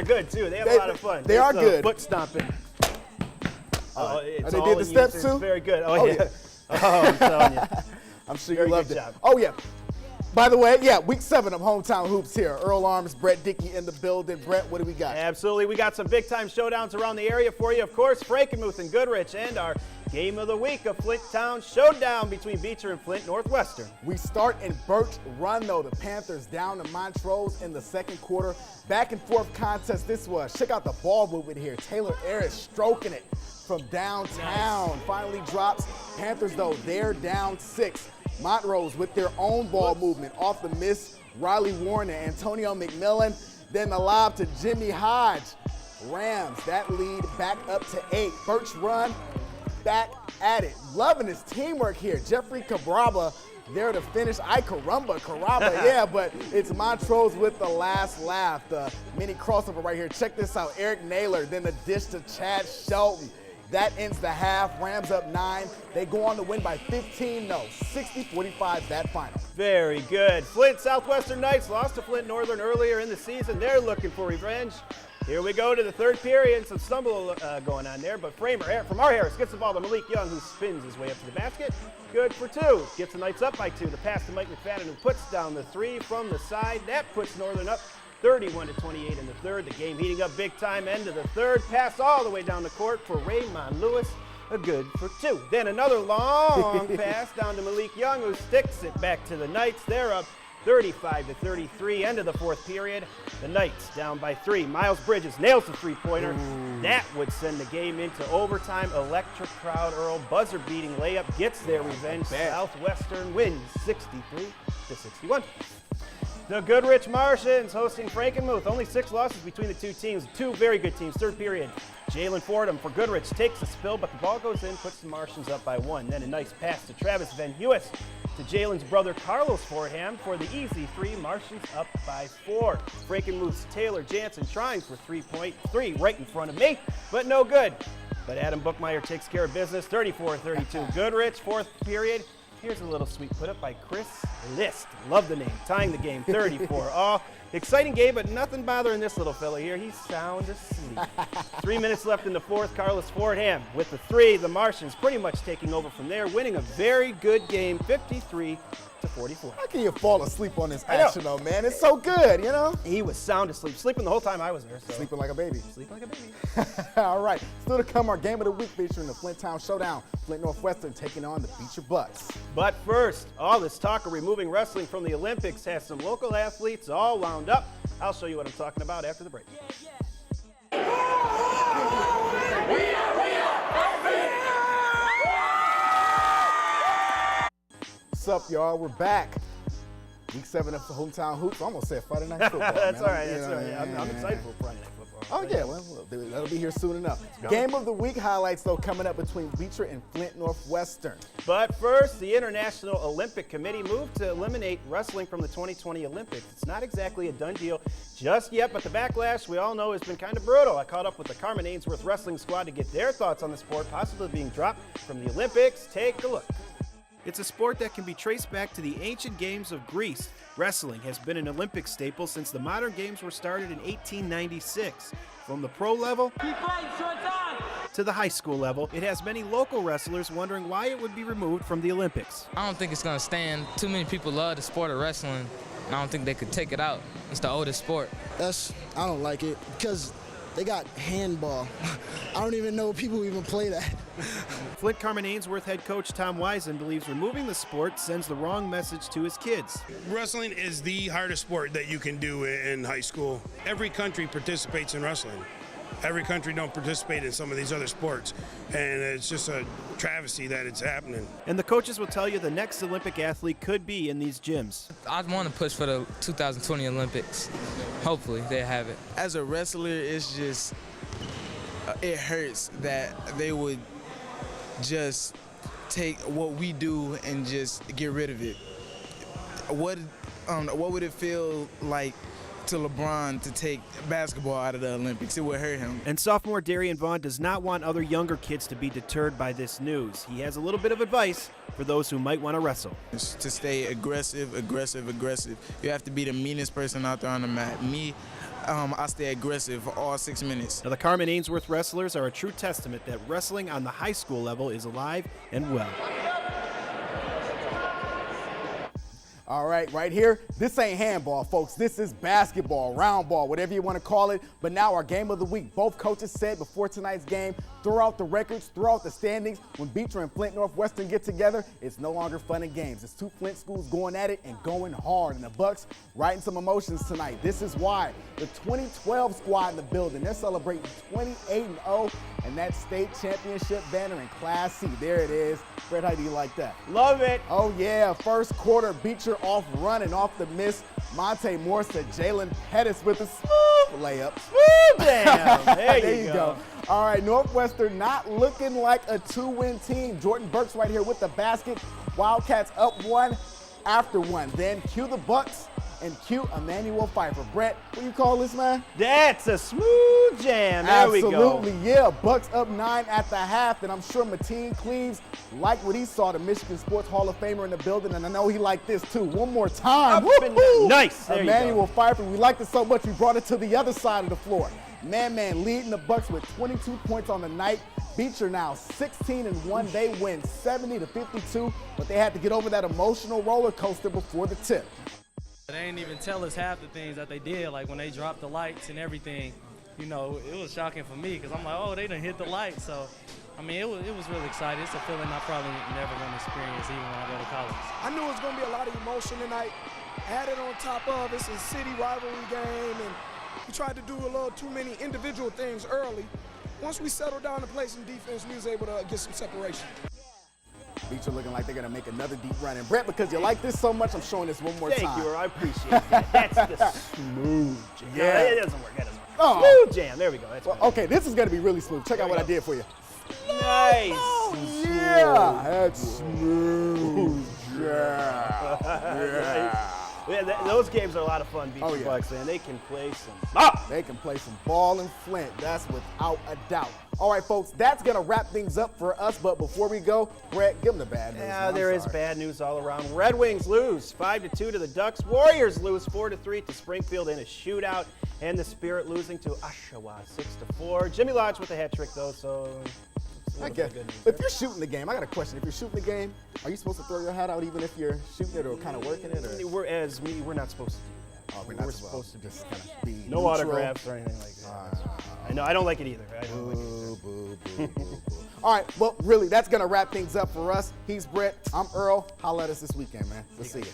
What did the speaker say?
are good, too. They have a lot of fun. They are good. Foot stomping. They did the steps, too? Very good. Oh, yeah. Oh, I'm telling you. I'm sure you loved it. Job. Oh, yeah. By the way, yeah, week 7 of Hometown Hoops here. Earl Arms, Brett Dickey in the building. Brett, what do we got? Absolutely. We got some big-time showdowns around the area for you. Of course, Frankenmuth and Goodrich, and our game of the week, a Flint Town showdown between Beecher and Flint Northwestern. We start in Birch Run, though. The Panthers down to Montrose in the second quarter. Back and forth contest this was. Check out the ball movement here. Taylor Ayers stroking it from downtown. Nice. Finally drops. Panthers, though, they're down 6. Montrose with their own ball movement off the miss. Riley Warner, Antonio McMillan, then the lob to Jimmy Hodge. Rams, that lead back up to 8. Birch Run back at it. Loving his teamwork here. Jeffrey Cabraba there to finish. Caramba, yeah, but it's Montrose with the last laugh. The mini crossover right here. Check this out. Eric Naylor, then the dish to Chad Shelton. That ends the half. Rams up 9. They go on to win by 15, though. 60-45 that final. Very good. Flint Southwestern Knights lost to Flint Northern earlier in the season. They're looking for revenge. Here we go to the third period. Some stumble going on there, but Framer from our Harris gets the ball to Malik Young, who spins his way up to the basket. Good for 2. Gets the Knights up by 2. The pass to Mike McFadden, who puts down the 3 from the side. That puts Northern up 31-28 in the third. The game heating up big time. End of the third. Pass all the way down the court for Raymond Lewis. A good for 2. Then another long pass down to Malik Young, who sticks it back to the Knights. They're up 35-33. End of the fourth period. The Knights down by 3. Miles Bridges nails the three-pointer. That would send the game into overtime. Electric crowd, Earl. Buzzer-beating layup gets their revenge. Southwestern wins 63-61. The Goodrich Martians hosting Frankenmuth. Only 6 losses between the two teams. 2 very good teams. Third period. Jalen Fordham for Goodrich takes a spill, but the ball goes in, puts the Martians up by 1. Then a nice pass to Travis Van Hewis to Jalen's brother Carlos Fordham for the easy 3. Martians up by 4. Frankenmuth's Taylor Jansen trying for 3 right in front of me, but no good. But Adam Bookmeyer takes care of business. 34-32. Goodrich, fourth period. Here's a little sweet put up by Chris List. Love the name. Tying the game 34-all. Exciting game, but nothing bothering this little fella here. He's sound asleep. 3 minutes left in the fourth. Carlos Fordham with the 3. The Martians pretty much taking over from there, winning a very good game, 53-44. How can you fall asleep on this action, though, man? It's so good, you know? He was sound asleep, sleeping the whole time I was there. So. Sleeping like a baby. Sleeping like a baby. All right. Still to come, our game of the week featuring the Flint Town Showdown. Flint Northwestern taking on the Beecher Bucs. But first, all this talk of removing wrestling from the Olympics has some local athletes all wound up. I'll show you what I'm talking about after the break. What's up, y'all? We're back. Week 7 of the Hometown Hoops. I almost said Friday Night Football. That's all right. That's all right. I'm excited for Friday Night Football. Oh, yeah. Well, that'll be here soon enough. Game of the week highlights, though, coming up between Beecher and Flint Northwestern. But first, the International Olympic Committee moved to eliminate wrestling from the 2020 Olympics. It's not exactly a done deal just yet, but the backlash, we all know, has been kind of brutal. I caught up with the Carmen Ainsworth Wrestling Squad to get their thoughts on the sport possibly being dropped from the Olympics. Take a look. It's a sport that can be traced back to the ancient games of Greece. Wrestling has been an Olympic staple since the modern games were started in 1896. From the pro level to the high school level, it has many local wrestlers wondering why it would be removed from the Olympics. I don't think it's going to stand. Too many people love the sport of wrestling, and I don't think they could take it out. It's the oldest sport. I don't like it because they got handball. I don't even know people even play that. Flint Carmen Ainsworth head coach Tom Wisen believes removing the sport sends the wrong message to his kids. Wrestling is the hardest sport that you can do in high school. Every country participates in wrestling. Every country don't participate in some of these other sports, and it's just a travesty that it's happening. And the coaches will tell you the next Olympic athlete could be in these gyms. I want to push for the 2020 Olympics. Hopefully they have it. As a wrestler, it's just, it hurts that they would just take what we do and just get rid of it. What would it feel like to LeBron to take basketball out of the Olympics? It would hurt him. And sophomore Darian Vaughn does not want other younger kids to be deterred by this news. He has a little bit of advice for those who might want to wrestle. To stay aggressive. You have to be the meanest person out there on the mat. Me, I stay aggressive for all 6 minutes. Now, the Carmen Ainsworth wrestlers are a true testament that wrestling on the high school level is alive and well. All right here, this ain't handball, folks. This is basketball, round ball, whatever you want to call it. But now our game of the week. Both coaches said before tonight's game, throw out the records, throw out the standings. When Beecher and Flint Northwestern get together, it's no longer fun and games. It's two Flint schools going at it and going hard. And the Bucs riding some emotions tonight. This is why the 2012 squad in the building, they're celebrating 28-0 and that state championship banner in Class C. There it is. Fred, how do you like that? Love it. Oh, yeah. First quarter, Beecher off running off the miss. Monte Morse to Jalen Pettis with a smooth layup. Woo, damn. There you go. All right, Northwestern not looking like a two-win team. Jordan Burks right here with the basket. Wildcats up one after one. Then cue the Bucs and cue Emmanuel Pfeiffer. Brett, what do you call this, man? That's a smooth jam. There we go. Absolutely, yeah. Bucs up 9 at the half, and I'm sure Mateen Cleaves liked what he saw, the Michigan Sports Hall of Famer in the building, and I know he liked this too. One more time. Up and down. Nice. There Emmanuel you go. Pfeiffer, we liked it so much we brought it to the other side of the floor. Man leading the Bucs with 22 points on the night. Beecher now 16-1. They win 70-52, but they had to get over that emotional roller coaster before the tip. They didn't even tell us half the things that they did, like when they dropped the lights and everything. You know, it was shocking for me because I'm like, oh, they done hit the lights. So, I mean, it was really exciting. It's a feeling I probably never going to experience even when I go to college. I knew it was going to be a lot of emotion tonight. Added on top of it's a city rivalry game, and we tried to do a little too many individual things early. Once we settled down and played some defense, we was able to get some separation. Beecher looking like they're going to make another deep run. And Brett, because you like this so much, I'm showing this one more time. Thank you, I appreciate that. That's the smooth jam. Yeah. It doesn't work. That doesn't work. Oh. Smooth jam. There we go. That's Well, better. okay, this is going to be really smooth. Check out what I did for you. Nice. Yeah, that's smooth. Yeah, those games are a lot of fun, Beecher Oh, yeah. Bucs, man. They can play some. They can play some ball in Flint. That's without a doubt. All right, folks, that's going to wrap things up for us. But before we go, Brett, give them the bad news. Yeah, man. I'm there is sorry. bad news all around. Red Wings lose 5-2 to the Ducks. Warriors lose 4-3 to Springfield in a shootout. And the Spirit losing to Oshawa 6-4. Jimmy Lodge with a hat trick, though, so I guess. If you're shooting the game, I got a question. If you're shooting the game, are you supposed to throw your hat out even if you're shooting it or kind of working it? Or? We're not supposed to do that. Oh, We're supposed to just kind of be no neutral. autographs or anything like that. I know, I don't like it either. I don't like it. Boo, boo, boo, boo. All right, well, really, that's going to wrap things up for us. He's Brett. I'm Earl. Holla at us this weekend, man. We'll see you.